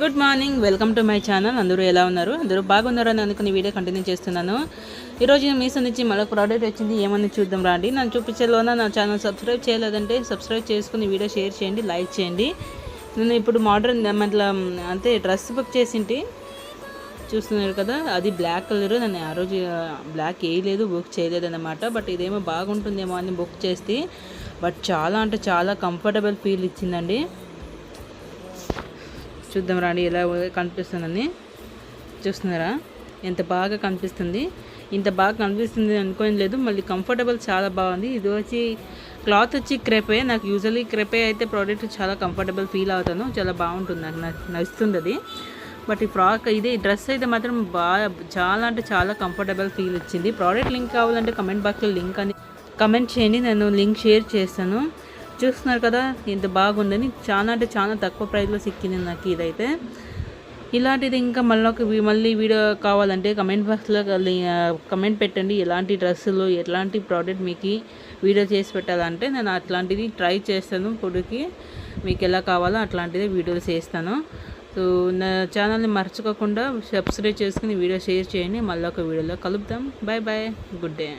Good morning, welcome to my channel. అందరూ ఎలా ఉన్నారు? అందరూ బాగున్నారని అనుకుని వీడియో కంటిన్యూ చేస్తున్నాను. ఈరోజు నేను మీషో నుంచి మళ్ళీ ప్రోడక్ట్ వచ్చింది, ఏమని చూద్దాం రండి. నన్ను చూపించేలోన నా ఛానల్ సబ్స్క్రైబ్ చేయలేదంటే సబ్స్క్రైబ్ చేసుకుని వీడియో షేర్ చేయండి, లైక్ చేయండి. నేను ఇప్పుడు మోడర్న్ మళ్ళీ అంతే డ్రెస్ బుక్ చేసింటి, చూస్తున్నారు కదా, అది బ్లాక్ కలర్. నేను ఆ రోజు బ్లాక్ వేయలేదు, బుక్ చేయలేదు అన్నమాట. బట్ ఇదేమో బాగుంటుందేమో అని బుక్ చేస్తే బట్ చాలా అంటే చాలా కంఫర్టబుల్ ఫీల్ ఇచ్చిందండి. చూద్దాం రాండి ఎలా కనిపిస్తుందని. చూస్తున్నారా ఎంత బాగా కనిపిస్తుంది. ఇంత బాగా కనిపిస్తుంది అనుకోని లేదు, మళ్ళీ కంఫర్టబుల్ చాలా బాగుంది. ఇది వచ్చి క్లాత్ వచ్చి క్రెపే. నాకు యూజువల్లీ క్రెపే అయితే ప్రోడక్ట్ చాలా కంఫర్టబుల్ ఫీల్ అవుతాను, చాలా బాగుంటుంది, నాకు నచ్చుతుంది అది. బట్ ఈ ఫ్రాక్ ఇది డ్రెస్ అయితే మాత్రం బాగా చాలా అంటే చాలా కంఫర్టబుల్ ఫీల్ ఇచ్చింది. ప్రోడక్ట్ లింక్ కావాలంటే కమెంట్ బాక్స్లో లింక్ అని కమెంట్ చేయండి, నేను లింక్ షేర్ చేస్తాను. చూస్తున్నారు కదా ఎంత బాగుందని. చాలా అంటే చాలా తక్కువ ప్రైస్లో సిక్కింది నాకు ఇదైతే. ఇలాంటిది ఇంకా మళ్ళీ వీడియో కావాలంటే కమెంట్ బాక్స్లో కమెంట్ పెట్టండి. ఎలాంటి డ్రెస్సులు ఎలాంటి ప్రోడక్ట్ మీకు వీడియో చేసి పెట్టాలంటే నేను అట్లాంటిది ట్రై చేస్తాను. ఇప్పుడుకి మీకు ఎలా కావాలో అట్లాంటిది వీడియోలు చేస్తాను. సో నా ఛానల్ని మర్చిపోకుండా సబ్స్క్రైబ్ చేసుకుని వీడియో షేర్ చేయండి. మళ్ళీ ఒక వీడియోలో కలుద్దాం. Bye bye, good day.